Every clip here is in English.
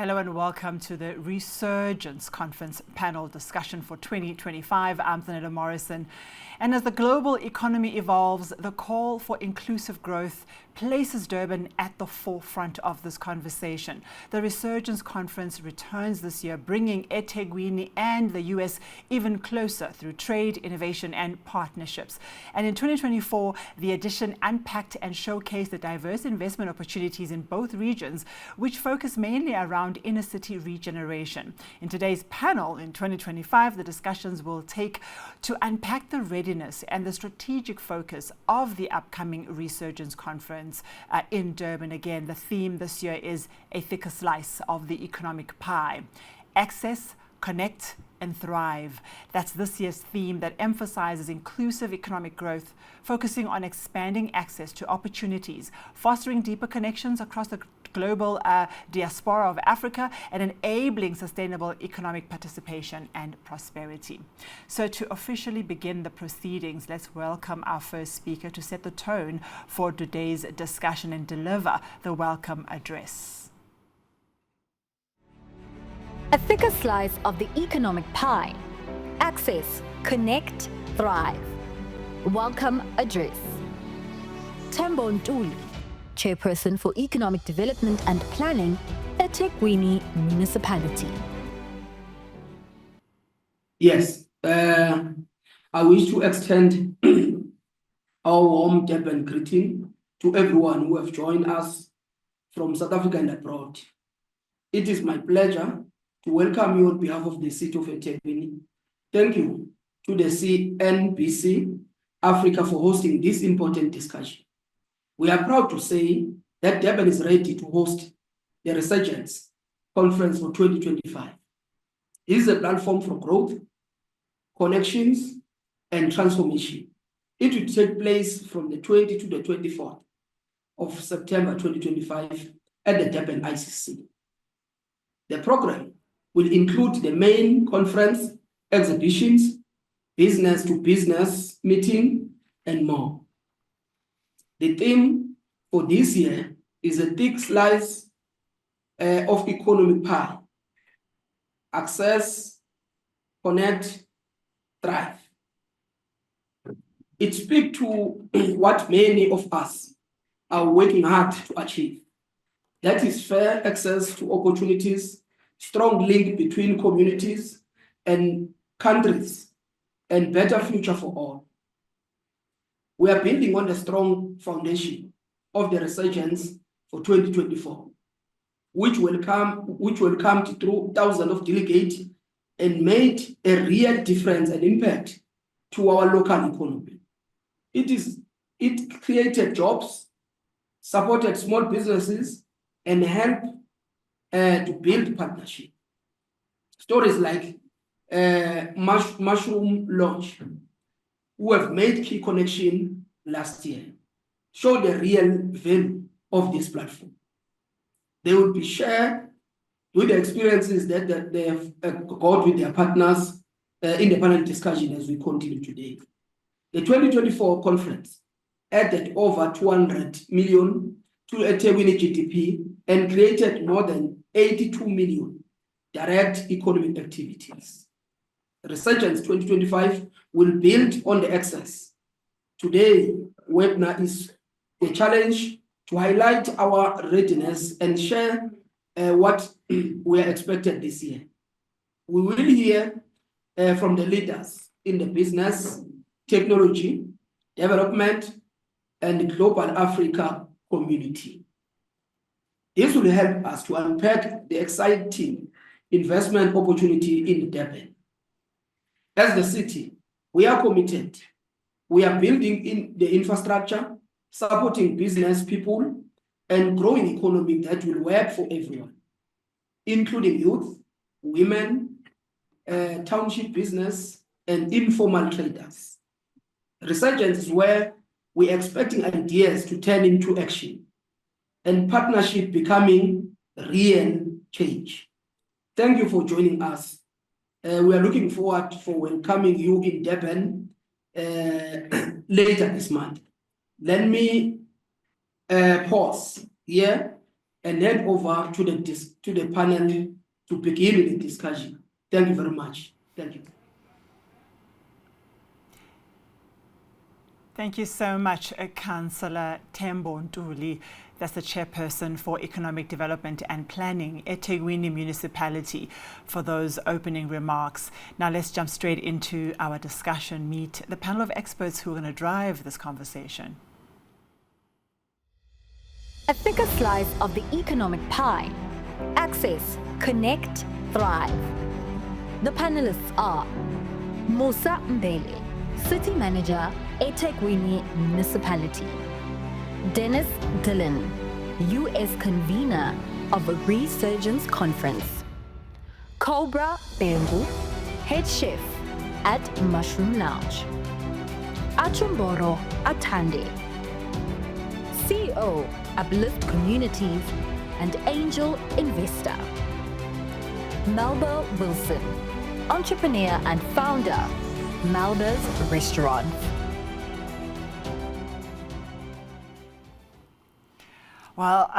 Hello and welcome to the Resurgence Conference panel discussion for 2025. I'm Zanetta Morrison. And as the global economy evolves, the call for inclusive growth places Durban at the forefront of this conversation. The Resurgence Conference returns this year, bringing eThekwini and the US even closer through trade, innovation and partnerships. And in 2024, the edition unpacked and showcased the diverse investment opportunities in both regions, which focus mainly around inner city regeneration. In today's panel, in 2025, the discussions will take to unpack the readiness and the strategic focus of the upcoming Resurgence Conference in Durban. Again, the theme this year is a thicker slice of the economic pie. Access, connect and thrive. That's this year's theme that emphasizes inclusive economic growth, focusing on expanding access to opportunities, fostering deeper connections across the global diaspora of Africa, and enabling sustainable economic participation and prosperity. So to officially begin the proceedings, let's welcome our first speaker to set the tone for today's discussion and deliver the welcome address. A thicker slice of the economic pie. Access, connect, thrive. Welcome address. Tembo Ntuli, Chairperson for Economic Development and Planning, eThekwini Municipality. Yes, I wish to extend our warm Durban greeting to everyone who have joined us from South Africa and abroad. It is my pleasure to welcome you on behalf of the city of eThekwini. Thank you to the CNBC Africa for hosting this important discussion. We are proud to say that Durban is ready to host the Resurgence Conference for 2025. It is a platform for growth, connections, and transformation. It will take place from the 20th to the 24th of September 2025 at the Durban ICC. The program will include the main conference, exhibitions, business-to-business meeting, and more. The theme for this year is a thick slice of economic pie. Access, connect, thrive. It speaks to what many of us are working hard to achieve. That is fair access to opportunities, strong link between communities and countries, and better future for all. We are building on the strong foundation of the Resurgence for 2024, which welcomed through thousands of delegates and made a real difference and impact to our local economy. It created jobs, supported small businesses, and helped to build partnership. Stories like Mushroom Launch, who have made key connection last year, show the real value of this platform. They will be shared with the experiences that they have got with their partners in the panel discussion as we continue today. The 2024 conference added over 200 million to eThekwini GDP and created more than 82 million direct economic activities. Resurgence 2025 will build on the access. Today, webinar is a challenge to highlight our readiness and share what we are expected this year. We will hear from the leaders in the business, technology, development, and global Africa community. This will help us to unpack the exciting investment opportunity in Durban. As the city, we are committed. We are building in the infrastructure, supporting business people, and growing economy that will work for everyone, including youth, women, township business, and informal traders. Resurgence is where we're expecting ideas to turn into action and partnership becoming real change. Thank you for joining us. We are looking forward for welcoming you in Durban later this month. Let me pause here and hand over to the panel to begin the discussion. Thank you very much. Thank you. Thank you so much, Councillor Thembo Ntuli. That's the chairperson for Economic Development and Planning, eThekwini Municipality, for those opening remarks. Now let's jump straight into our discussion. Meet the panel of experts who are going to drive this conversation. A thicker slice of the economic pie. Access, connect, thrive. The panelists are Musa Mbele, City Manager, eThekwini Municipality; Dennis Dillon, U.S. Convener of a Resurgence Conference; Cobra Bengu, Head Chef at Mushroom Lounge; Achumboro Atande, CEO, Uplift Communities and Angel Investor; Melba Wilson, entrepreneur and founder, Melba's Restaurants. Well,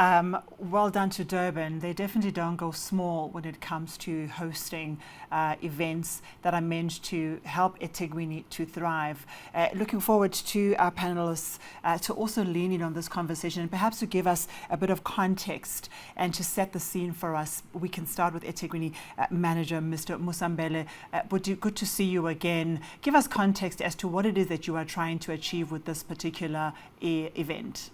well done to Durban. They definitely don't go small when it comes to hosting events that are meant to help eThekwini to thrive. Looking forward to our panelists to also lean in on this conversation and perhaps to give us a bit of context and to set the scene for us. We can start with eThekwini manager, Mr. Musa Mbele. Good to see you again. Give us context as to what it is that you are trying to achieve with this particular event.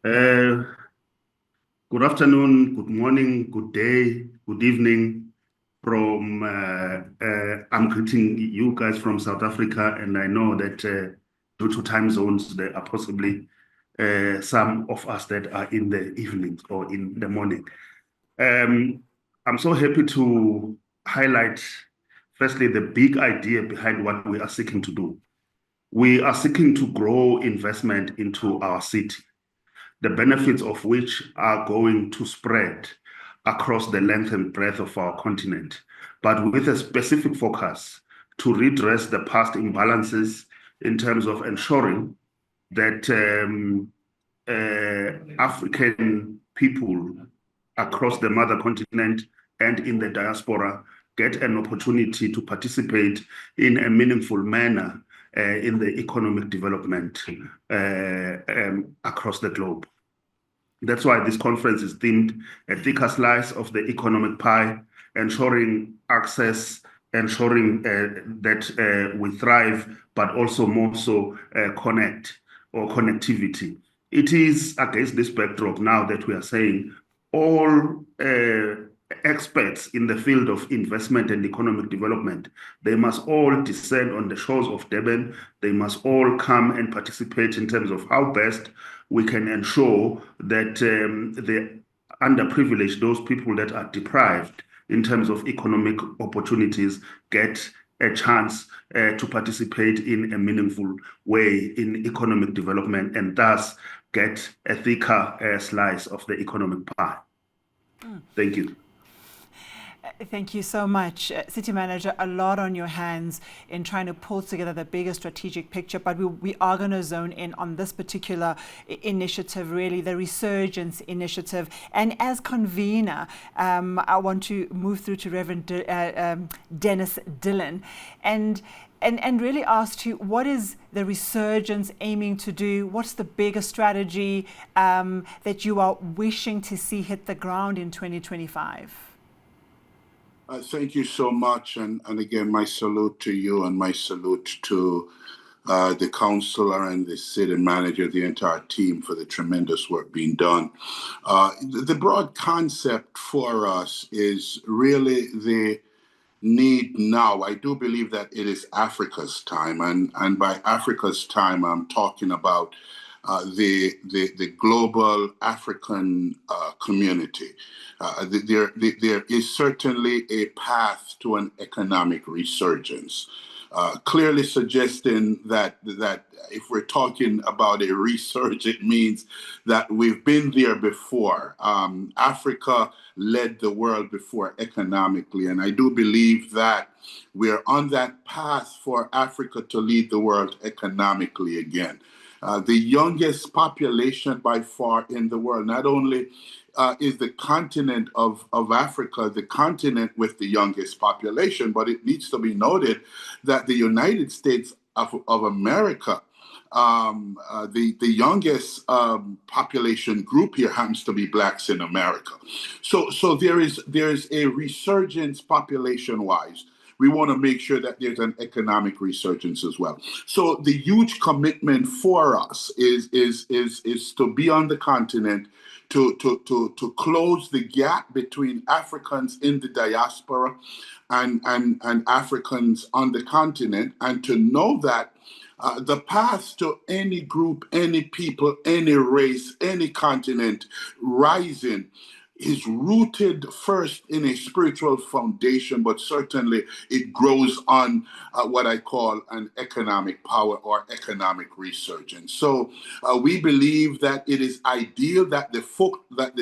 Good afternoon, good morning, good day, good evening. I'm greeting you guys from South Africa, and I know that due to time zones, there are possibly some of us that are in the evenings or in the morning. I'm so happy to highlight, firstly, the big idea behind what we are seeking to do. We are seeking to grow investment into our city, the benefits of which are going to spread across the length and breadth of our continent, but with a specific focus to redress the past imbalances in terms of ensuring that African people across the mother continent and in the diaspora get an opportunity to participate in a meaningful manner in the economic development across the globe. That's why this conference is themed a thicker slice of the economic pie, ensuring access, ensuring that we thrive, but also more so connect or connectivity. It is against this backdrop now that we are saying all experts in the field of investment and economic development, they must all descend on the shores of Durban. They must all come and participate in terms of how best we can ensure that the underprivileged, those people that are deprived in terms of economic opportunities, get a chance to participate in a meaningful way in economic development and thus get a thicker slice of the economic pie. Thank you. Thank you so much. City Manager, a lot on your hands in trying to pull together the bigger strategic picture, but we are going to zone in on this particular initiative, really, the Resurgence initiative. And as convener, I want to move through to Reverend Dennis Dillon and really ask you, what is the Resurgence aiming to do? What's the bigger strategy that you are wishing to see hit the ground in 2025? Thank you so much. And again, my salute to you and my salute to the councillor and the city manager, the entire team, for the tremendous work being done. The broad concept for us is really the need now. I do believe that it is Africa's time. And by Africa's time, I'm talking about the global African community. There is certainly a path to an economic resurgence, clearly suggesting that if we're talking about a resurge, it means that we've been there before. Africa led the world before economically, and I do believe that we're on that path for Africa to lead the world economically again. The youngest population by far in the world. Not only is the continent of Africa the continent with the youngest population, but it needs to be noted that the United States of America, the youngest population group here happens to be blacks in America. So there is a resurgence population wise. We want to make sure that there's an economic resurgence as well. So the huge commitment for us is to be on the continent, to close the gap between Africans in the diaspora and Africans on the continent, and to know that the path to any group, any people, any race, any continent rising is rooted first in a spiritual foundation, but certainly it grows on what I call an economic power or economic resurgence. So we believe that it is ideal that the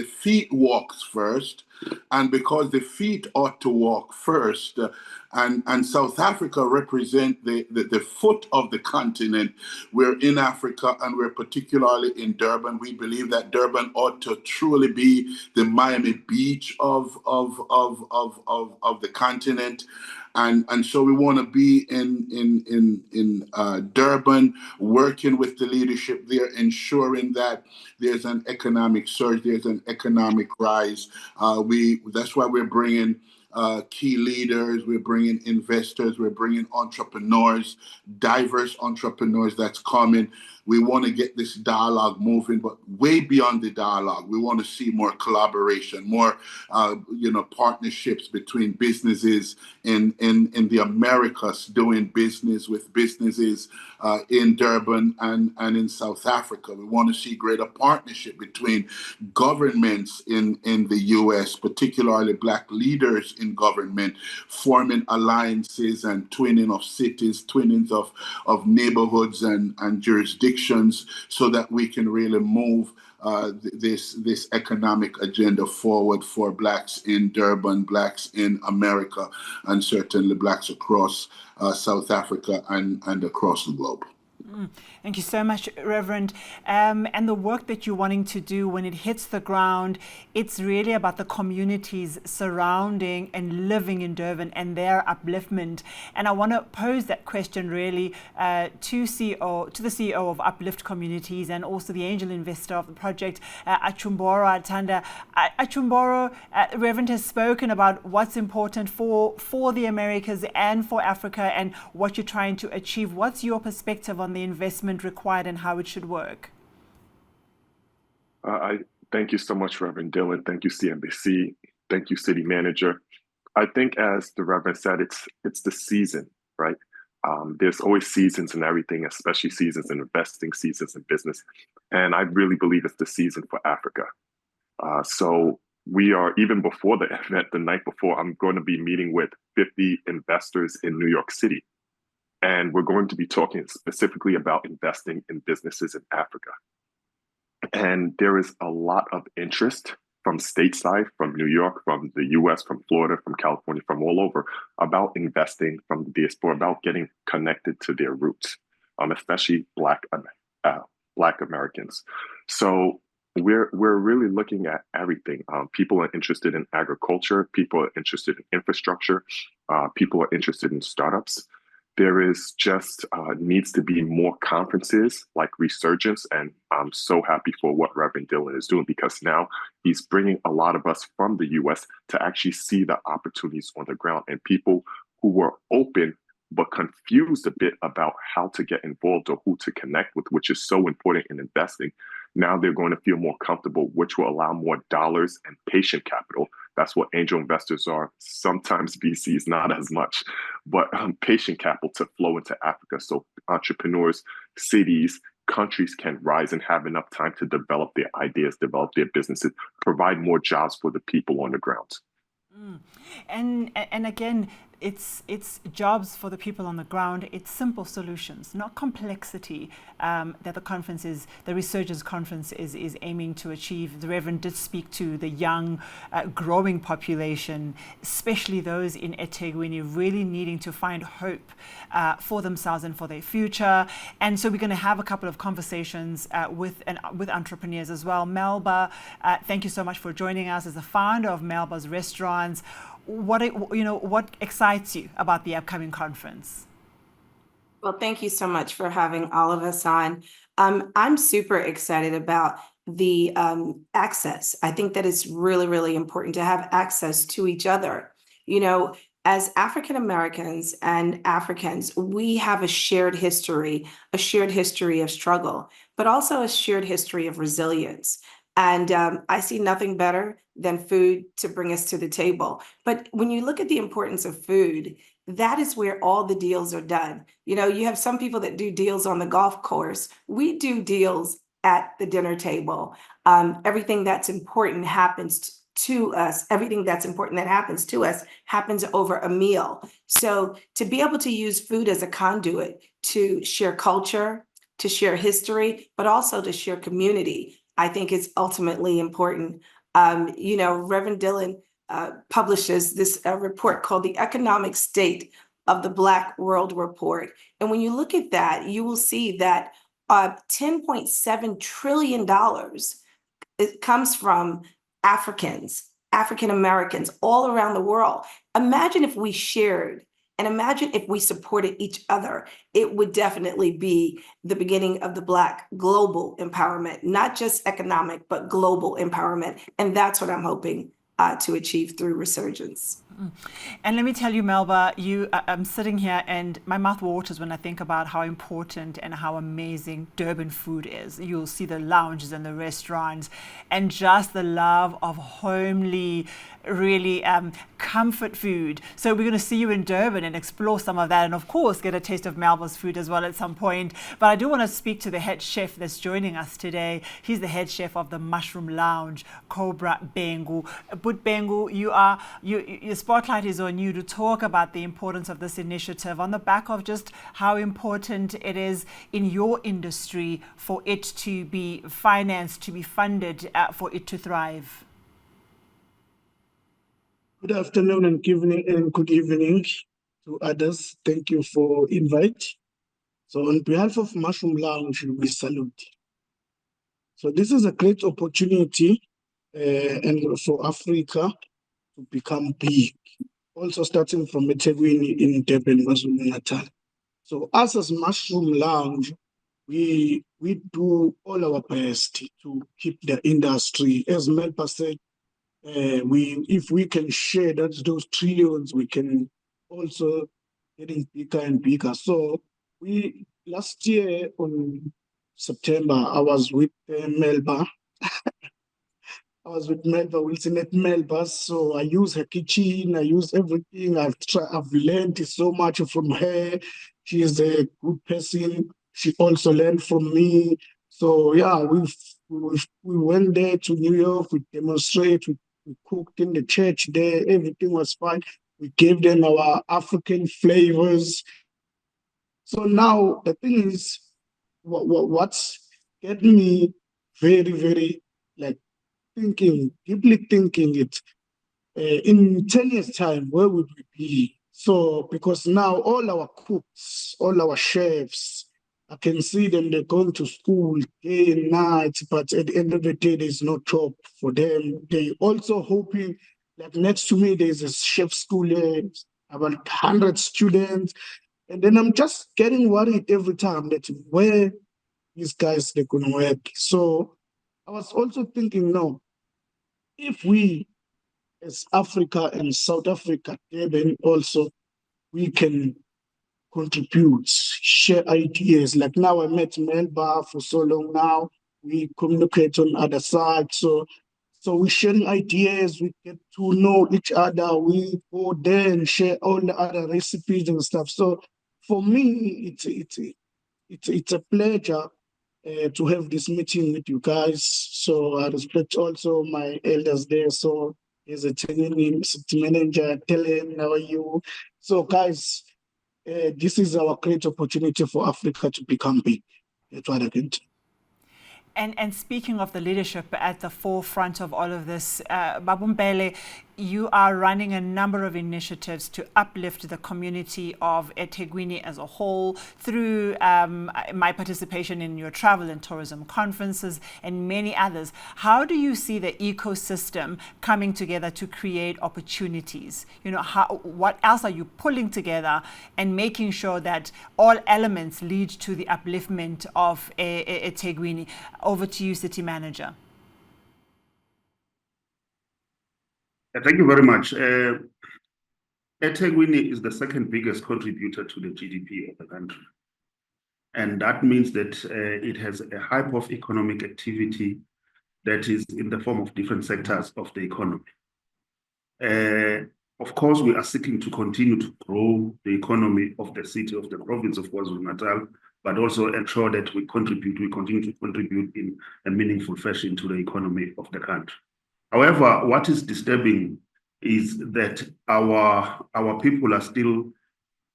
feet walks first, and because the feet ought to walk first, and South Africa represent the foot of the continent. We're in Africa, and we're particularly in Durban. We believe that Durban ought to truly be the Miami Beach of the continent. And so we want to be in Durban, working with the leadership there, ensuring that there's an economic surge, there's an economic rise. That's why we're bringing key leaders, we're bringing investors, we're bringing entrepreneurs, diverse entrepreneurs that's coming. We want to get this dialogue moving, but way beyond the dialogue, we want to see more collaboration, more partnerships between businesses in the Americas doing business with businesses in Durban and in South Africa. We want to see greater partnership between governments in the US, particularly Black leaders in government, forming alliances and twinning of cities, twinnings of neighborhoods and jurisdictions, so that we can really move this economic agenda forward for Blacks in Durban, Blacks in America, and certainly Blacks across South Africa and across the globe. Thank you so much, Reverend. And the work that you're wanting to do when it hits the ground, it's really about the communities surrounding and living in Durban and their upliftment. And I want to pose that question really to the CEO of Uplift Communities and also the angel investor of the project, Achumboro Atanda. Achumboro, Reverend has spoken about what's important for the Americas and for Africa and what you're trying to achieve. What's your perspective on the investment required and how it should work? I thank you so much, Reverend Dillon. Thank you, CNBC. Thank you, City Manager. I think, as the Reverend said, it's the season, right? There's always seasons in everything, especially seasons in investing, seasons in business. And I really believe it's the season for Africa. So we are, even before the event, the night before, I'm going to be meeting with 50 investors in New York City. And we're going to be talking specifically about investing in businesses in Africa. And there is a lot of interest from stateside, from New York, from the US, from Florida, from California, from all over, about investing from the diaspora, about getting connected to their roots, especially Black Americans. So we're really looking at everything. People are interested in agriculture. People are interested in infrastructure. People are interested in startups. There is just needs to be more conferences like Resurgence. And I'm so happy for what Reverend Dillon is doing, because now he's bringing a lot of us from the US to actually see the opportunities on the ground, and people who were open but confused a bit about how to get involved or who to connect with, which is so important in investing. Now they're going to feel more comfortable, which will allow more dollars and patient capital. That's what angel investors are. Sometimes VCs, not as much, but patient capital to flow into Africa. So entrepreneurs, cities, countries can rise and have enough time to develop their ideas, develop their businesses, provide more jobs for the people on the ground. And again, it's jobs for the people on the ground. It's simple solutions, not complexity, that the Resurgence Conference is aiming to achieve. The Reverend did speak to the young, growing population, especially those in eThekwini, really needing to find hope for themselves and for their future. And so we're going to have a couple of conversations with entrepreneurs as well. Melba, thank you so much for joining us as the founder of Melba's Restaurants. What excites you about the upcoming conference? Well, thank you so much for having all of us on. I'm super excited about the access. I think that it's really, really important to have access to each other. You know, as African Americans and Africans, we have a shared history of struggle, but also a shared history of resilience. And I see nothing better than food to bring us to the table. But when you look at the importance of food, that is where all the deals are done. You know, you have some people that do deals on the golf course. We do deals at the dinner table. Everything that's important happens to us. Everything that's important that happens to us happens over a meal. So to be able to use food as a conduit to share culture, to share history, but also to share community, I think is ultimately important. Reverend Dillon publishes this report called the Economic State of the Black World Report. And when you look at that, you will see that $10.7 trillion it comes from African Americans all around the world. Imagine if we shared and imagine if we supported each other. It would definitely be the beginning of the Black global empowerment, not just economic, but global empowerment. And that's what I'm hoping to achieve through Resurgence. And let me tell you, Melba, I'm sitting here and my mouth waters when I think about how important and how amazing Durban food is. You'll see the lounges and the restaurants and just the love of homely, really comfort food. So we're going to see you in Durban and explore some of that, and of course get a taste of Melba's food as well at some point. But I do want to speak to the head chef that's joining us today. He's the head chef of the Mushroom Lounge, Cobra Bengu. But Bengu, your spotlight is on you to talk about the importance of this initiative on the back of just how important it is in your industry for it to be financed, to be funded, for it to thrive. Good afternoon and good evening to others. Thank you for invite. So on behalf of Mushroom Lounge, we salute. So this is a great opportunity and for Africa to become big. Also starting from eThekwini in Durban, KwaZulu-Natal. So us as Mushroom Lounge, we do all our best to keep the industry, as Melba said. If we can share those trillions, we can also getting bigger and bigger. So last year on September, I was with Melba. I was with Melba Wilson at Melba's. So I use her kitchen, I use everything. I've learned so much from her. She is a good person. She also learned from me. So yeah, we went there to New York, we demonstrated, we cooked in the church there, everything was fine. We gave them our African flavors. So now the thing is, what's getting me very, very deeply thinking it, in 10 years' time, where would we be? So, because now all our cooks, all our chefs, I can see them, they're going to school day and night, but at the end of the day, there's no job for them. They also hoping, like next to me, there's a chef school there, about 100 students. And then I'm just getting worried every time that where these guys, they're going to work. So I was also thinking, no, if we, as Africa and South Africa, Durban also, we can contribute, share ideas. Like now I met Melba for so long now, we communicate on other side. So we're sharing ideas, we get to know each other, we go there and share all the other recipes and stuff. So for me, it's a pleasure to have this meeting with you guys. So I respect also my elders there. So as a city manager, tell him how are you. So guys, this is our great opportunity for Africa to become big. That's what I can tell. And speaking of the leadership at the forefront of all of this, Babumbele, you are running a number of initiatives to uplift the community of eThekwini as a whole through my participation in your travel and tourism conferences and many others. How do you see the ecosystem coming together to create opportunities? You know, what else are you pulling together and making sure that all elements lead to the upliftment of eThekwini? Over to you, City Manager. Thank you very much. eThekwini is the second biggest contributor to the GDP of the country. And that means that it has a hype of economic activity that is in the form of different sectors of the economy. Of course, we are seeking to continue to grow the economy of the city, of the province of KwaZulu-Natal, but also ensure that we continue to contribute in a meaningful fashion to the economy of the country. However, what is disturbing is that our people are still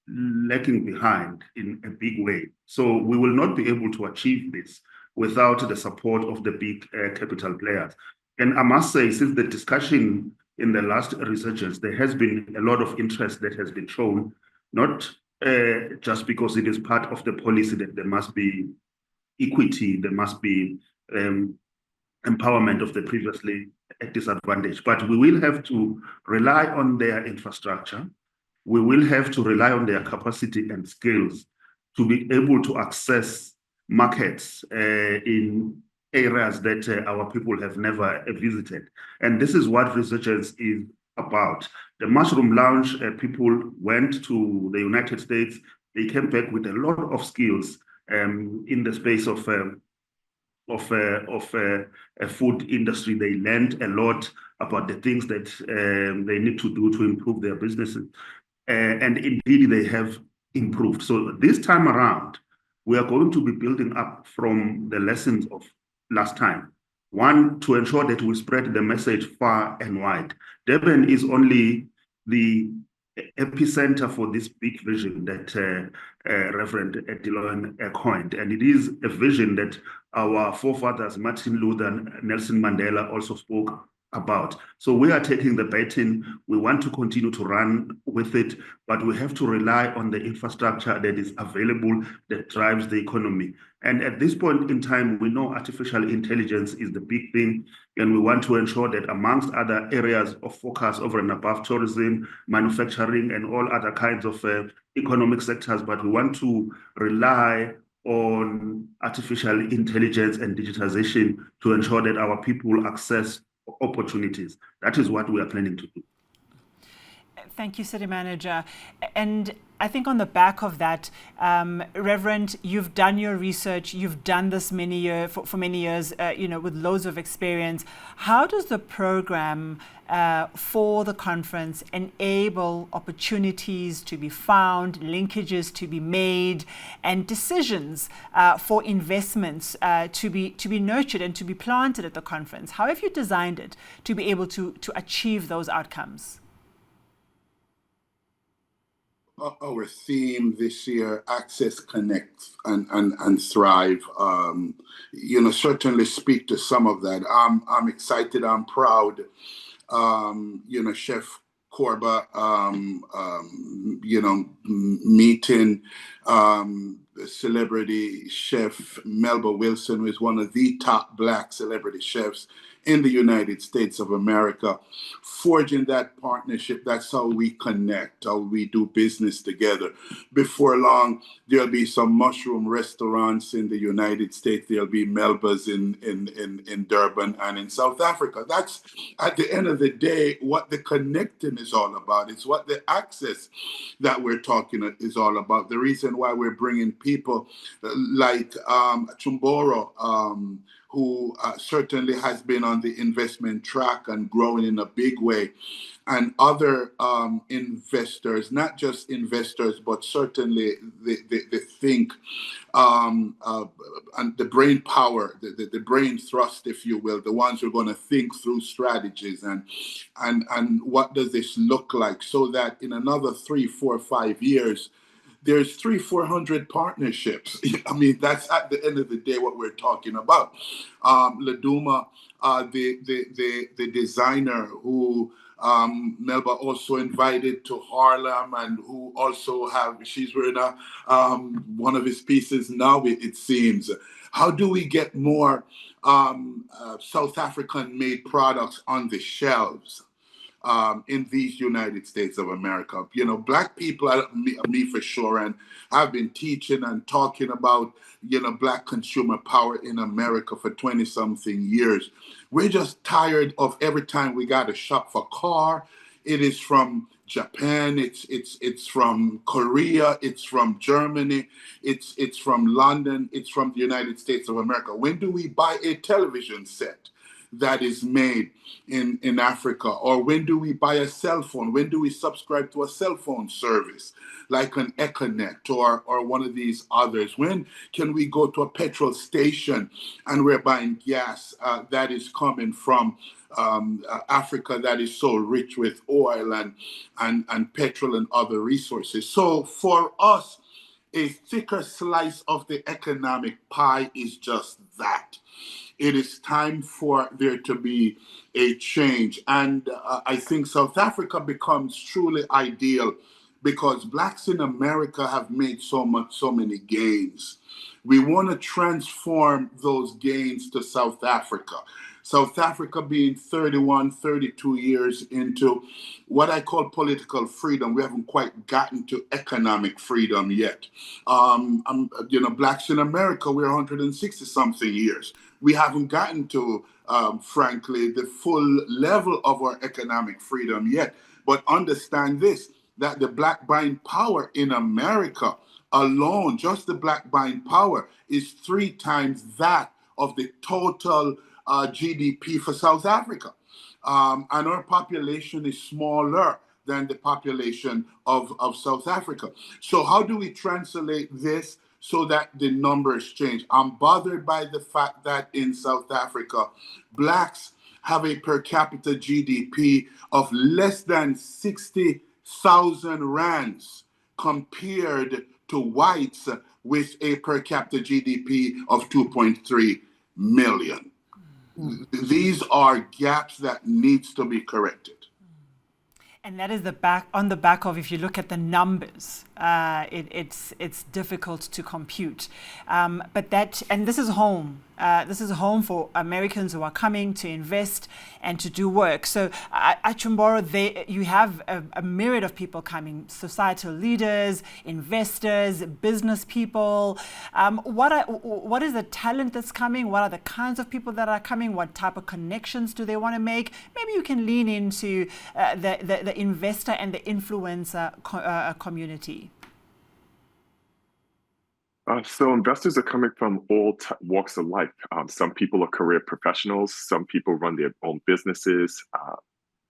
lagging behind in a big way. So we will not be able to achieve this without the support of the big capital players. And I must say, since the discussion in the last Resurgence, there has been a lot of interest that has been shown, not just because it is part of the policy that there must be equity, there must be empowerment of the previously disadvantaged, but we will have to rely on their infrastructure. We will have to rely on their capacity and skills to be able to access markets in areas that our people have never visited. And this is what Resurgence is about. The Mushroom Lounge, people went to the United States. They came back with a lot of skills in the space of a food industry. They learned a lot about the things that they need to do to improve their businesses. And indeed, they have improved. So this time around, we are going to be building up from the lessons of last time. One, to ensure that we spread the message far and wide. Durban is only the epicenter for this big vision that Reverend Deloyan coined. And it is a vision that our forefathers, Martin Luther and Nelson Mandela, also spoke about. So we are taking the baton. We want to continue to run with it, but we have to rely on the infrastructure that is available that drives the economy. And at this point in time, we know artificial intelligence is the big thing, and we want to ensure that amongst other areas of focus over and above tourism, manufacturing, and all other kinds of economic sectors, but we want to rely on artificial intelligence and digitization to ensure that our people access opportunities. That is what we are planning to do. Thank you, City Manager. And I think on the back of that, Reverend, you've done your research, you've done this for many years, with loads of experience. How does the program for the conference enable opportunities to be found, linkages to be made, and decisions for investments to be nurtured and to be planted at the conference? How have you designed it to be able to achieve those outcomes? Our theme this year, Access, Connect, and Thrive, certainly speak to some of that. I'm excited, I'm proud. Chef Korba, meeting celebrity chef Melba Wilson, who is one of the top Black celebrity chefs in the United States of America, forging that partnership. That's how we connect, how we do business together. Before long, there'll be some mushroom restaurants in the United States. There'll be Melba's in Durban and in South Africa. That's, at the end of the day, what the connecting is all about. It's what the access that we're talking is all about. The reason why we're bringing people like Chumboro, who certainly has been on the investment track and growing in a big way, and other investors, not just investors, but certainly the think and the brain power, the brain thrust, if you will, the ones who are going to think through strategies and what does this look like, so that in another 3, 4, 5 years, there's 300-400 partnerships. I mean, that's at the end of the day what we're talking about. Laduma, the designer who Melba also invited to Harlem, and who also she's wearing one of his pieces now, it seems. How do we get more South African made products on the shelves in these United States of America? You know, Black people, me for sure, and I've been teaching and talking about, you know, Black consumer power in America for 20-something years. We're just tired of every time we got to shop for car, it is from Japan, it's from Korea, it's from Germany, it's from London, it's from the United States of America. When do we buy a television set that is made in Africa? Or when do we buy a cell phone? When do we subscribe to a cell phone service like an Econet or one of these others? When can we go to a petrol station and we're buying gas that is coming from Africa, that is so rich with oil and petrol and other resources? So for us, a thicker slice of the economic pie is just that. It is time for there to be a change. And I think South Africa becomes truly ideal because Blacks in America have made so many gains. We want to transform those gains to South Africa. South Africa being 31, 32 years into what I call political freedom. We haven't quite gotten to economic freedom yet. Blacks in America, we're 160 something years. We haven't gotten to, frankly, the full level of our economic freedom yet. But understand this, that the Black buying power in America alone, just the Black buying power, is 3 times that of the total GDP for South Africa. And our population is smaller than the population of South Africa. So how do we translate this so that the numbers change? I'm bothered by the fact that in South Africa, Blacks have a per capita GDP of less than 60,000 rands compared to whites with a per capita GDP of 2.3 million. These are gaps that needs to be corrected. And that is on the back of, if you look at the numbers, it's difficult to compute. But this is home. This is home for Americans who are coming to invest and to do work. So at Chumboro, you have a myriad of people coming: societal leaders, investors, business people. What is the talent that's coming? What are the kinds of people that are coming? What type of connections do they want to make? Maybe you can lean into the investor and the influencer community. So investors are coming from all walks of life. Some people are career professionals. Some people run their own businesses.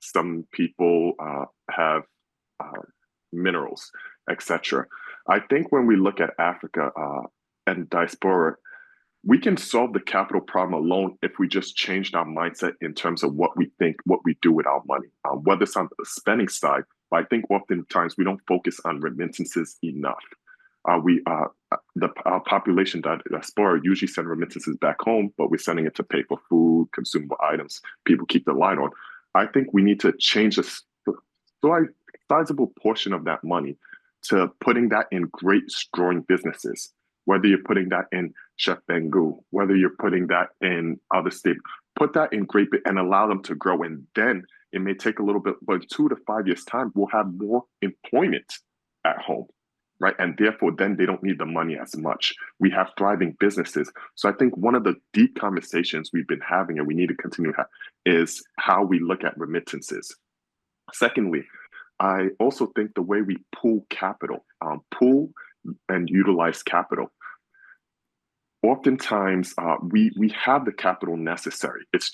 Some people have minerals, etc. I think when we look at Africa and diaspora, we can solve the capital problem alone if we just changed our mindset in terms of what we think, what we do with our money, whether it's on the spending side. But I think oftentimes we don't focus on remittances enough. Our population diaspora usually send remittances back home, but we're sending it to pay for food, consumable items people keep the light on. I think we need to change a sizable portion of that money to putting that in great, growing businesses. Whether you're putting that in Chef Bengu, whether you're putting that in other states, put that in great and allow them to grow. And then it may take a little bit, but 2 to 5 years time, we'll have more employment at home. Right. And therefore, then they don't need the money as much. We have thriving businesses. So I think one of the deep conversations we've been having and we need to continue to have is how we look at remittances. Secondly, I also think the way we pool capital, pool and utilize capital. oftentimes we have the capital necessary. It's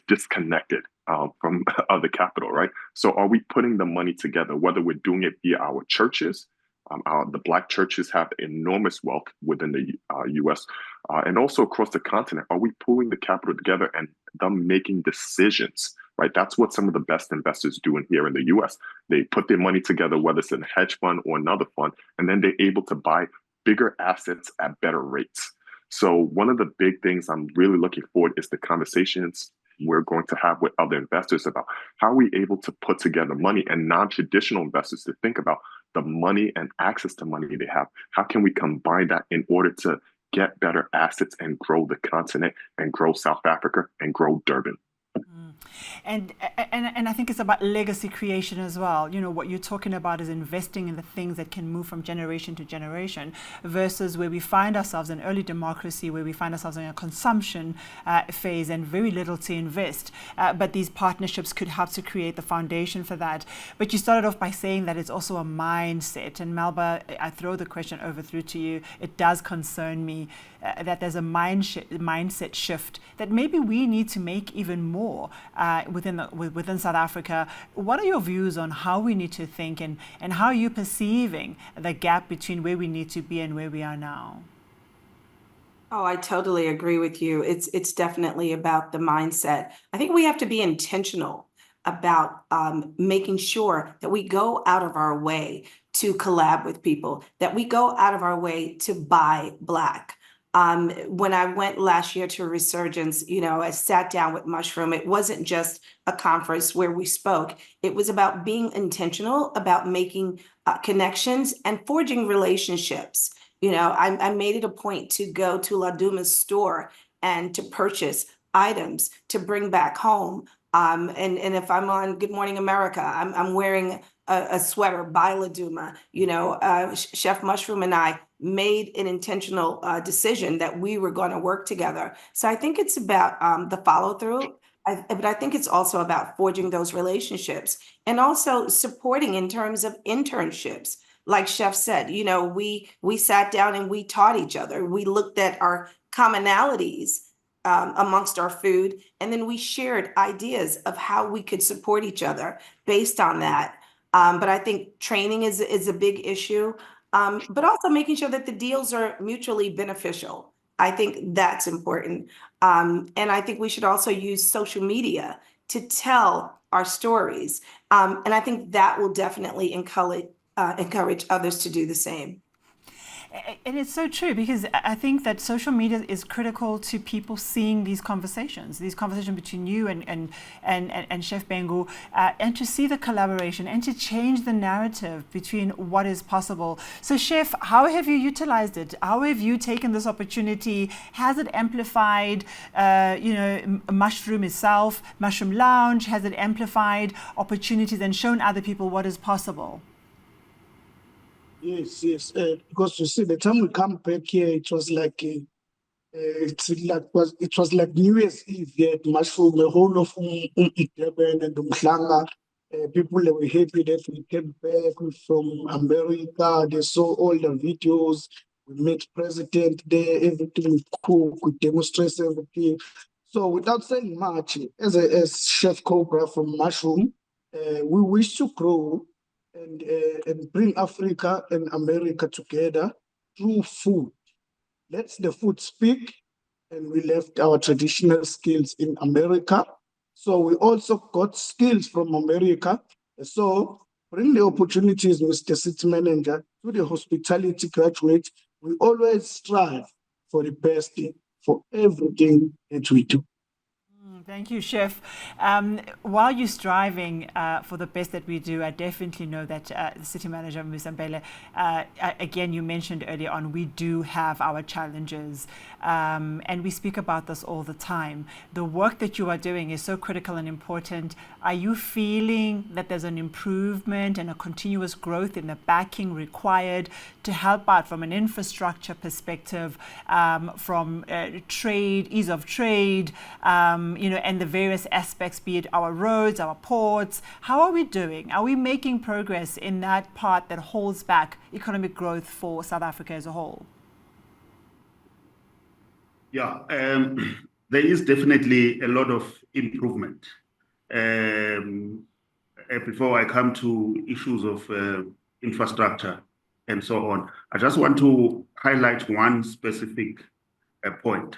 disconnected from other capital, right? So are we putting the money together, whether we're doing it via our churches? The Black churches have enormous wealth within the U.S. And also across the continent. Are we pulling the capital together and them making decisions, right? That's what some of the best investors do here in the U.S. They put their money together, whether it's in a hedge fund or another fund, and then they're able to buy bigger assets at better rates. So one of the big things I'm really looking forward is the conversations we're going to have with other investors about how are we able to put together money, and non-traditional investors to think about the money and access to money they have. How can we combine that in order to get better assets and grow the continent and grow South Africa and grow Durban? And I think it's about legacy creation as well. You know, what you're talking about is investing in the things that can move from generation to generation, versus where we find ourselves in early democracy, where we find ourselves in a consumption phase and very little to invest. But these partnerships could help to create the foundation for that. But you started off by saying that it's also a mindset. And Melba, I throw the question through to you. It does concern me that there's a mindset shift that maybe we need to make even more within South Africa. What are your views on how we need to think, and how are you perceiving the gap between where we need to be and where we are now? Oh, I totally agree with you. It's definitely about the mindset. I think we have to be intentional about making sure that we go out of our way to collab with people, that we go out of our way to buy Black. When I went last year to Resurgence, you know, I sat down with Mushroom. It wasn't just a conference where we spoke. It was about being intentional, about making connections and forging relationships. You know, I made it a point to go to Laduma's store and to purchase items to bring back home. And if I'm on Good Morning America, I'm wearing a sweater by Laduma. You know, Chef Mushroom and I made an intentional decision that we were going to work together. So I think it's about the follow through, but I think it's also about forging those relationships and also supporting in terms of internships. Like Chef said, you know, we sat down and we taught each other. We looked at our commonalities amongst our food, and then we shared ideas of how we could support each other based on that. But I think training is a big issue, but also making sure that the deals are mutually beneficial. I think that's important. And I think we should also use social media to tell our stories. And I think that will definitely encourage others to do the same. And it's so true, because I think that social media is critical to people seeing these conversations between you and Chef Bengu, and to see the collaboration and to change the narrative between what is possible. So Chef, how have you utilized it? How have you taken this opportunity? Has it amplified, Mushroom itself, Mushroom Lounge? Has it amplified opportunities and shown other people what is possible? Yes. Because you see, the time we come back here, it was like it was like New Year's Eve here at Mushroom, the whole of Durban and Umhlanga. People that were happy that we came back from America. They saw all the videos. We met president there. Everything we cook, we demonstrate everything. So without saying much, as Chef Cobra from Mushroom, we wish to grow and bring Africa and America together through food. Let the food speak, and we left our traditional skills in America. So we also got skills from America. So bring the opportunities, Mr. City Manager, to the hospitality graduate. We always strive for the best for everything that we do. Thank you, Chef. While you're striving for the best that we do, I definitely know that the City Manager, Musambele, again, you mentioned earlier on, we do have our challenges, and we speak about this all the time. The work that you are doing is so critical and important. Are you feeling that there's an improvement and a continuous growth in the backing required to help out from an infrastructure perspective, from trade, ease of trade, and the various aspects, be it our roads, our ports? How are we doing? Are we making progress in that part that holds back economic growth for South Africa as a whole? Yeah, there is definitely a lot of improvement. Before I come to issues of infrastructure and so on, I just want to highlight one specific point.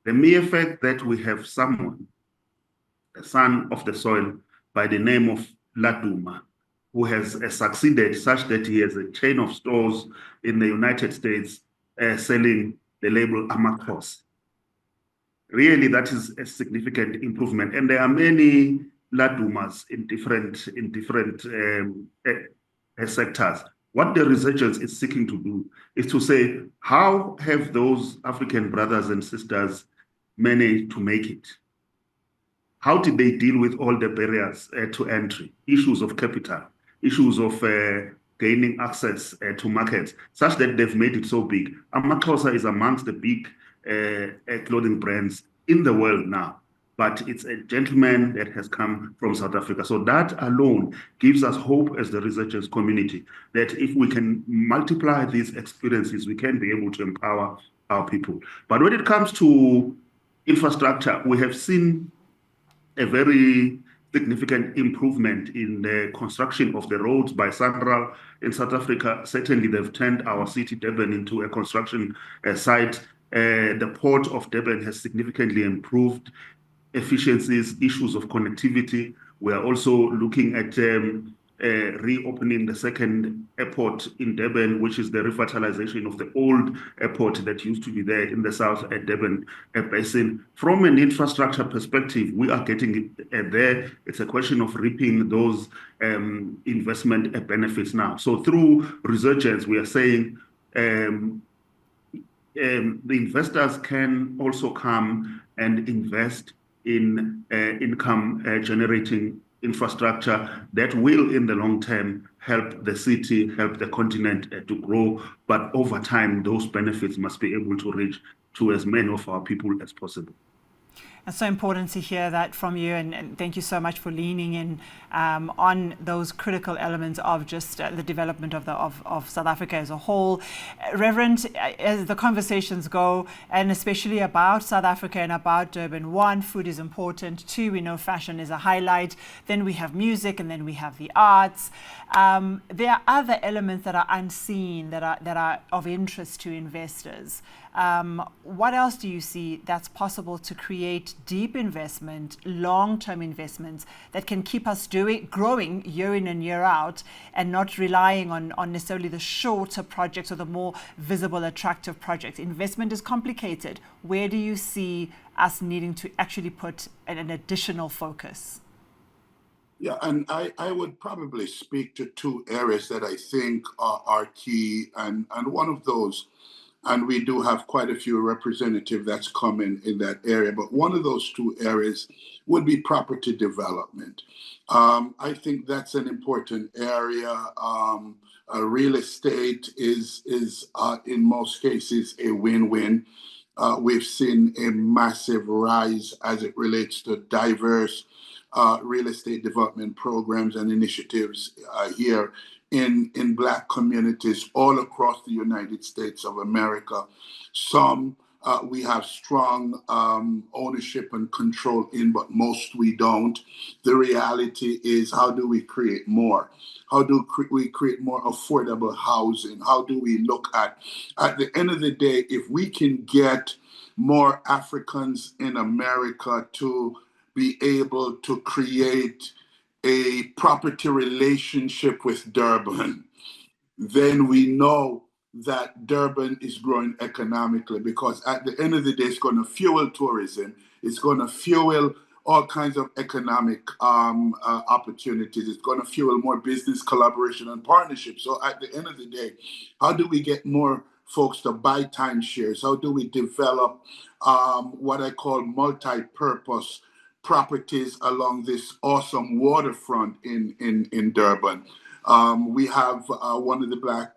The mere fact that we have someone, a son of the soil, by the name of Laduma, who has succeeded such that he has a chain of stores in the United States selling the label Amakos. Really, that is a significant improvement. And there are many Ladumas in different sectors. What the Resurgence is seeking to do is to say, how have those African brothers and sisters managed to make it? How did they deal with all the barriers to entry, issues of capital, issues of gaining access to markets, such that they've made it so big? Amaxhosa is amongst the big clothing brands in the world now, but it's a gentleman that has come from South Africa. So that alone gives us hope as the Resurgence community that if we can multiply these experiences, we can be able to empower our people. But when it comes to infrastructure, we have seen a very significant improvement in the construction of the roads by Sanral in South Africa. Certainly, they've turned our city, Durban, into a construction site. The port of Durban has significantly improved efficiencies, issues of connectivity. We are also looking at reopening the second airport in Durban, which is the revitalization of the old airport that used to be there in the South Durban basin. From an infrastructure perspective, we are getting it there. It's a question of reaping those investment benefits now. So through Resurgence, we are saying the investors can also come and invest in income generating infrastructure that will, in the long term, help the city, help the continent to grow. But over time, those benefits must be able to reach to as many of our people as possible. It's so important to hear that from you, and thank you so much for leaning in on those critical elements of just the development of South Africa as a whole. Reverend, as the conversations go, and especially about South Africa and about Durban, one, food is important. Two, we know fashion is a highlight. Then we have music, and then we have the arts. There are other elements that are unseen that are of interest to investors. What else do you see that's possible to create deep investment, long-term investments that can keep us growing year in and year out, and not relying on necessarily the shorter projects or the more visible, attractive projects? Investment is complicated. Where do you see us needing to actually put an additional focus? Yeah, and I would probably speak to two areas that I think are key, and one of those, and we do have quite a few representatives that's coming in that area, but one of those two areas would be property development. I think that's an important area. Real estate is in most cases a win-win. We've seen a massive rise as it relates to diverse real estate development programs and initiatives here in Black communities all across the United States of America. Some we have strong ownership and control in, but most we don't. The reality is, how do we create more? How do we create more affordable housing? How do we look at the end of the day, if we can get more Africans in America to be able to create a property relationship with Durban, then we know that Durban is growing economically, because at the end of the day, it's going to fuel tourism. It's going to fuel all kinds of economic opportunities. It's going to fuel more business collaboration and partnerships. So at the end of the day, how do we get more folks to buy timeshares? How do we develop what I call multi-purpose properties along this awesome waterfront in Durban? We have one of the Black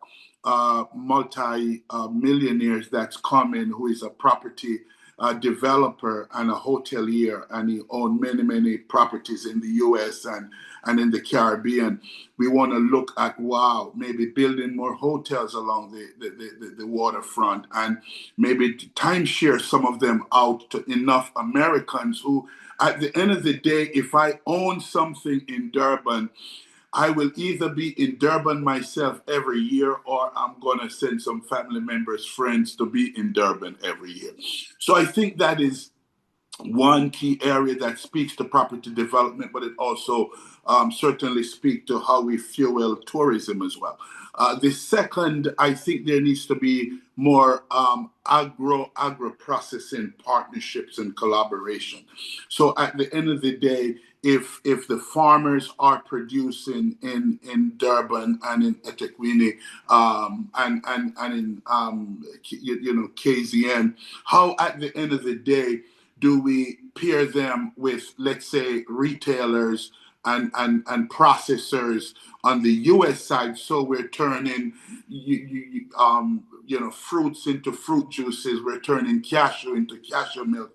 multi-millionaires that's coming, who is a property a developer and a hotelier, and he owned many, many properties in the US and in the Caribbean. We want to look at, wow, maybe building more hotels along the waterfront, and maybe timeshare some of them out to enough Americans who, at the end of the day, if I own something in Durban, I will either be in Durban myself every year, or I'm going to send some family members, friends to be in Durban every year. So I think that is one key area that speaks to property development, but it also certainly speaks to how we fuel tourism as well. The second, I think there needs to be more agro processing partnerships and collaboration. So at the end of the day, if the farmers are producing in Durban and in eThekwini and in KZN, how at the end of the day do we pair them with, let's say, retailers and processors on the U.S. side, so we're turning fruits into fruit juices, we're turning cashew into cashew milk,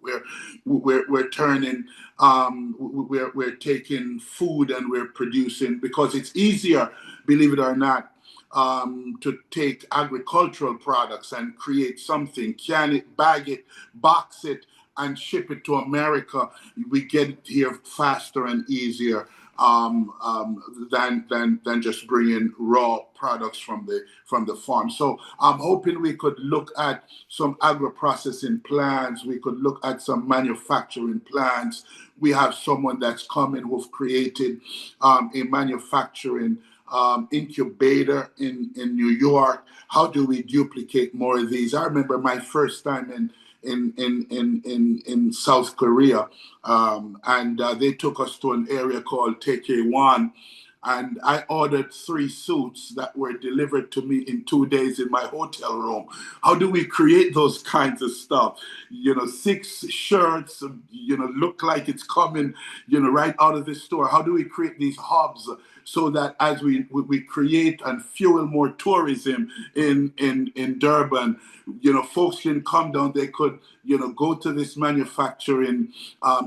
we're turning we're taking food and we're producing, because it's easier, believe it or not, to take agricultural products and create something, can it, bag it, box it, and ship it to America. We get it here faster and easier than just bringing raw products from the farm. So I'm hoping we could look at some agro-processing plants. We could look at some manufacturing plants. We have someone that's coming who've created a manufacturing incubator in New York. How do we duplicate more of these? I remember my first time in South Korea, and they took us to an area called Taekwondo, and I ordered 3 suits that were delivered to me in 2 days in my hotel room. How do we create those kinds of stuff? 6 shirts, look like it's coming, right out of the store. How do we create these hubs so that as we create and fuel more tourism in Durban, folks can come down, they could, go to this manufacturing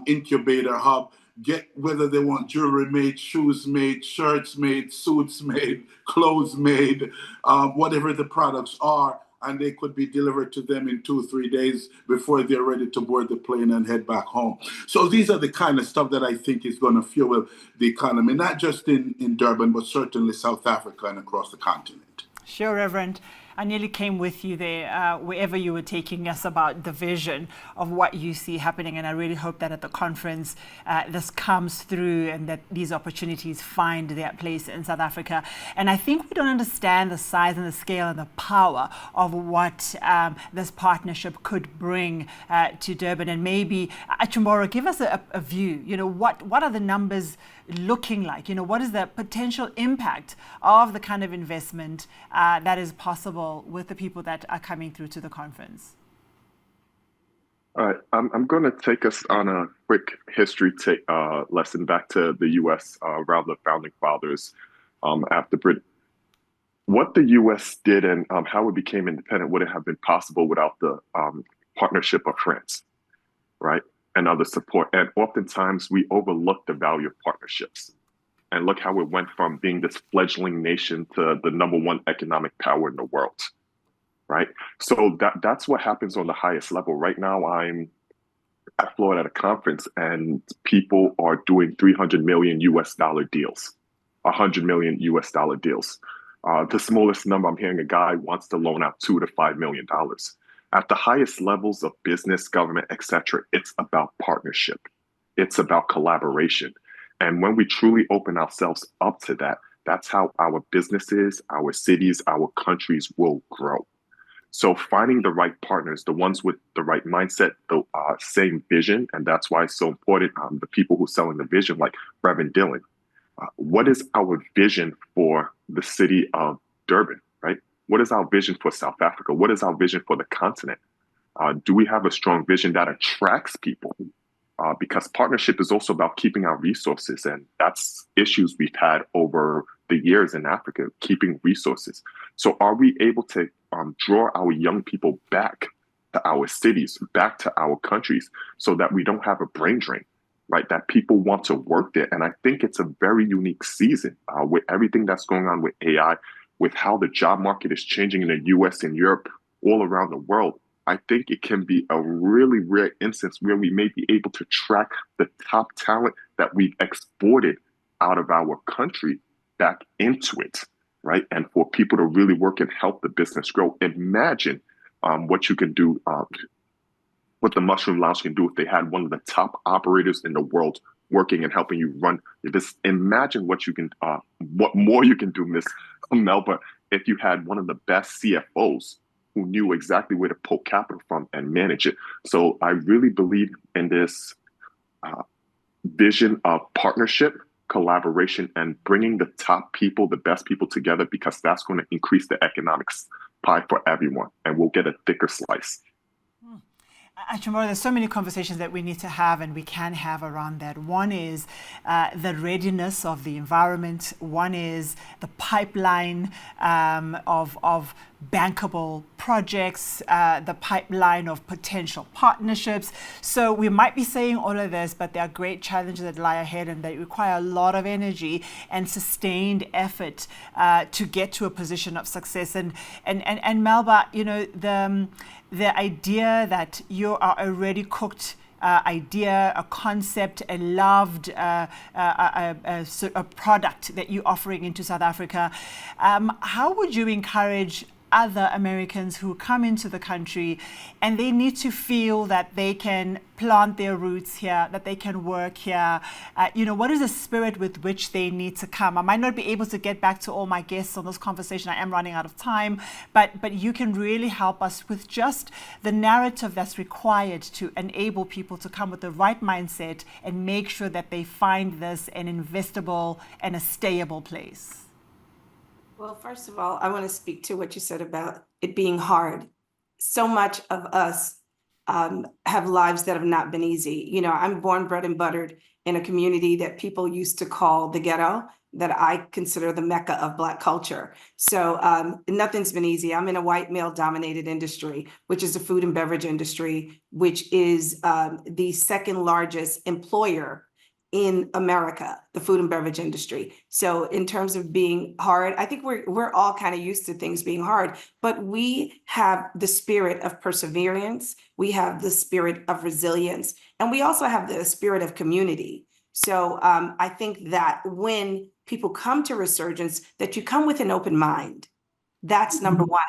incubator hub, get whether they want jewelry made, shoes made, shirts made, suits made, clothes made, whatever the products are, and they could be delivered to them in 2-3 days before they're ready to board the plane and head back home. So these are the kind of stuff that I think is going to fuel the economy, not just in Durban, but certainly South Africa and across the continent. Sure, Reverend. I nearly came with you there, wherever you were taking us, about the vision of what you see happening. And I really hope that at the conference, this comes through and that these opportunities find their place in South Africa. And I think we don't understand the size and the scale and the power of what this partnership could bring to Durban. And maybe, Achumboro, give us a view. What are the numbers looking like? What is the potential impact of the kind of investment that is possible with the people that are coming through to the conference? All right, I'm going to take us on a quick history lesson back to the U.S. Around the founding fathers after Britain. What the U.S. did and how it became independent wouldn't have been possible without the partnership of France, right, and other support. And oftentimes we overlook the value of partnerships. And look how it went from being this fledgling nation to the #1 economic power in the world, right? So that's what happens on the highest level. Right now, I'm at Florida at a conference, and people are doing $300 million deals, $100 million deals. The smallest number I'm hearing, a guy wants to loan out $2 to $5 million. At the highest levels of business, government, etc., it's about partnership. It's about collaboration. And when we truly open ourselves up to that, that's how our businesses, our cities, our countries will grow. So finding the right partners, the ones with the right mindset, the same vision, and that's why it's so important, the people who are selling the vision, like Reverend Dillon. What is our vision for the city of Durban, right? What is our vision for South Africa? What is our vision for the continent? Do we have a strong vision that attracts people? Because partnership is also about keeping our resources. And that's issues we've had over the years in Africa, keeping resources. So are we able to draw our young people back to our cities, back to our countries, so that we don't have a brain drain, right? That people want to work there. And I think it's a very unique season with everything that's going on with AI, with how the job market is changing in the US and Europe, all around the world. I think it can be a really rare instance where we may be able to track the top talent that we've exported out of our country back into it, right? And for people to really work and help the business grow. Imagine what you can do, what the Mushroom Lounge can do if they had one of the top operators in the world working and helping you run this. Imagine what you can, what more you can do, Miss Melba, if you had one of the best CFOs who knew exactly where to pull capital from and manage it. So I really believe in this vision of partnership, collaboration, and bringing the top people, the best people together, because that's going to increase the economics pie for everyone, and we'll get a thicker slice. Achimura, there's so many conversations that we need to have and we can have around that. One is the readiness of the environment. One is the pipeline of bankable projects, the pipeline of potential partnerships. So we might be saying all of this, but there are great challenges that lie ahead and they require a lot of energy and sustained effort to get to a position of success. And Melba, you know, the idea that you are already cooked idea, a concept, a loved a product that you're offering into South Africa. How would you encourage other Americans who come into the country and they need to feel that they can plant their roots here, that they can work here? You know, what is the spirit with which they need to come? I might not be able to get back to all my guests on this conversation. I am running out of time, but you can really help us with just the narrative that's required to enable people to come with the right mindset and make sure that they find this an investable and a stayable place. Well, first of all, I want to speak to what you said about it being hard. So much of us have lives that have not been easy. You know, I'm born, bred, and buttered in a community that people used to call the ghetto, that I consider the Mecca of Black culture. So nothing's been easy. I'm in a white male-dominated industry, which is the food and beverage industry, which is the second largest employer in America, the food and beverage industry. So in terms of being hard, I think we're all kind of used to things being hard, but we have the spirit of perseverance. We have the spirit of resilience, and we also have the spirit of community. So I think that when people come to Resurgence, that you come with an open mind. That's number one.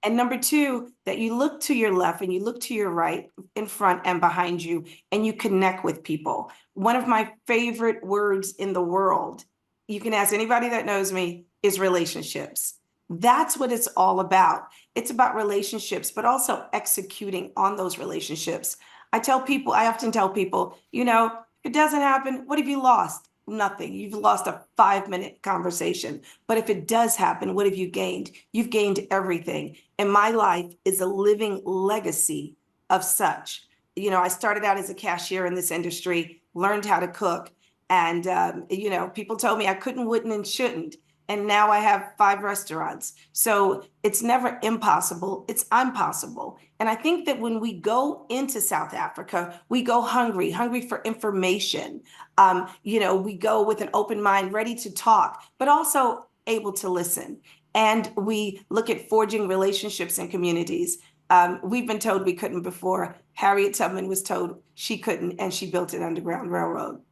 And number two, that you look to your left and you look to your right, in front and behind you, and you connect with people. One of my favorite words in the world, you can ask anybody that knows me, is relationships. That's what it's all about. It's about relationships, but also executing on those relationships. I often tell people, you know, if it doesn't happen, what have you lost? Nothing. You've lost a 5-minute conversation. But if it does happen, what have you gained? You've gained everything. And my life is a living legacy of such. You know, I started out as a cashier in this industry, learned how to cook. And, you know, people told me I couldn't, wouldn't, and shouldn't. And now I have 5 restaurants. So it's never impossible, it's impossible. And I think that when we go into South Africa, we go hungry for information. You know, we go with an open mind, ready to talk, but also able to listen. And we look at forging relationships in communities. We've been told we couldn't before. Harriet Tubman was told she couldn't, and she built an underground railroad.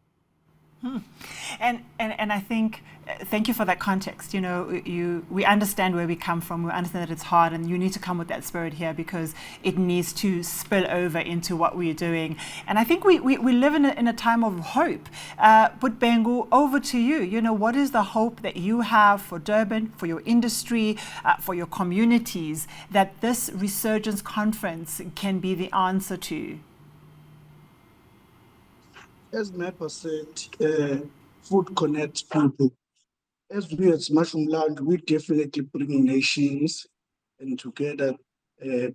And I think, thank you for that context. You know, we understand where we come from. We understand that it's hard, and you need to come with that spirit here because it needs to spill over into what we're doing. And I think we live in a time of hope. But Bengu, over to you. You know, what is the hope that you have for Durban, for your industry, for your communities, that this Resurgence Conference can be the answer to? As Meppa said, food connects people. As we at Mushroom Lounge, we definitely bring nations and together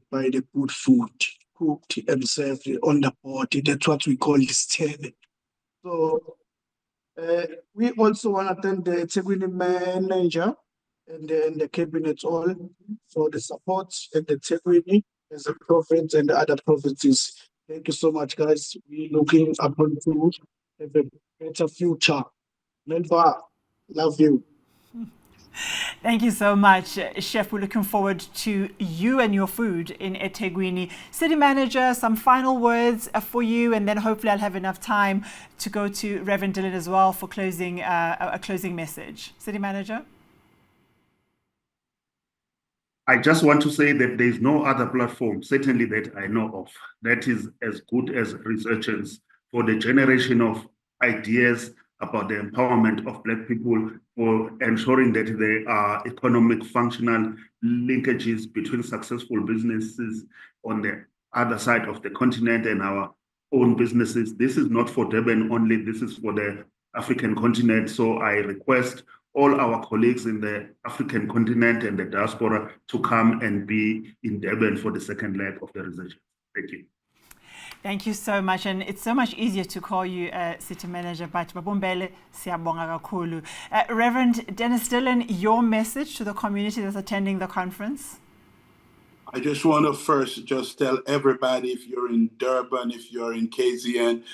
by the good food, cooked and served on the board. That's what we call this table. So we also want to thank the eThekwini manager and the cabinet all for the support at the eThekwini. as a province and other provinces. Thank you so much, guys. We're looking upon to have a better future. Melba, love you. Thank you so much, Chef. We're looking forward to you and your food in eThekwini. City Manager, some final words for you, and then hopefully I'll have enough time to go to Reverend Dylan as well for closing a closing message. City Manager? I just want to say that there is no other platform, certainly that I know of, that is as good as Resurgence for the generation of ideas about the empowerment of Black people, for ensuring that there are economic functional linkages between successful businesses on the other side of the continent and our own businesses. This is not for Durban only, this is for the African continent. So I request all our colleagues in the African continent and the diaspora to come and be in Durban for the second leg of the Resurgence. Thank you. Thank you so much, and it's so much easier to call you City Manager, but Babumbele, siyabonga kakhulu. Reverend Dennis Dillon, your message to the community that's attending the conference? I just want to first just tell everybody, if you're in Durban, if you're in KZN,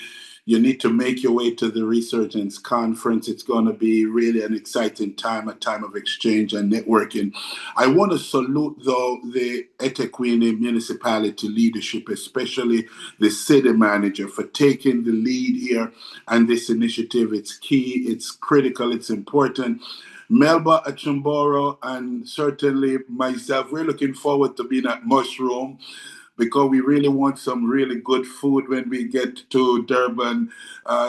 you need to make your way to the Resurgence Conference. It's going to be really an exciting time, a time of exchange and networking. I want to salute, though, the eThekwini municipality leadership, especially the city manager, for taking the lead here and this initiative. It's key, it's critical, it's important. Melba Achumboro and certainly myself, we're looking forward to being at Mushroom, because we really want some really good food when we get to Durban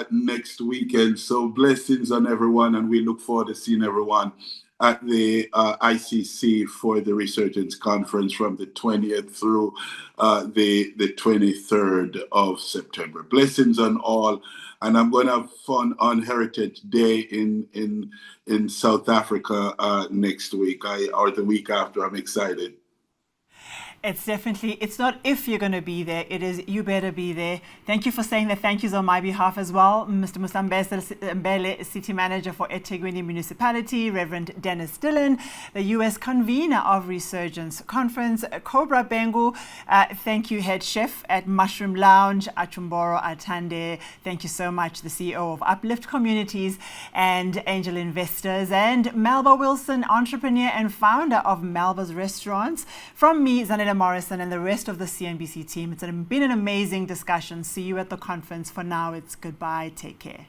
next weekend. So blessings on everyone, and we look forward to seeing everyone at the ICC for the Resurgence Conference from the 20th through the 23rd of September. Blessings on all, and I'm going to have fun on Heritage Day in South Africa next week, or the week after. I'm excited. It's definitely, it's not if you're going to be there, it is you better be there. Thank you for saying the thank yous on my behalf as well. Mr. Musambele, City Manager for eThekwini Municipality, Reverend Dennis Dillon, the US Convener of Resurgence Conference, Cobra Bengu, thank you, Head Chef at Mushroom Lounge, Achumboro Atande, thank you so much, the CEO of Uplift Communities and Angel Investors, and Melba Wilson, entrepreneur and founder of Melba's Restaurants. From me, Zanele Morrison, and the rest of the CNBC team, it's been an amazing discussion. See you at the conference. For now, it's goodbye. Take care.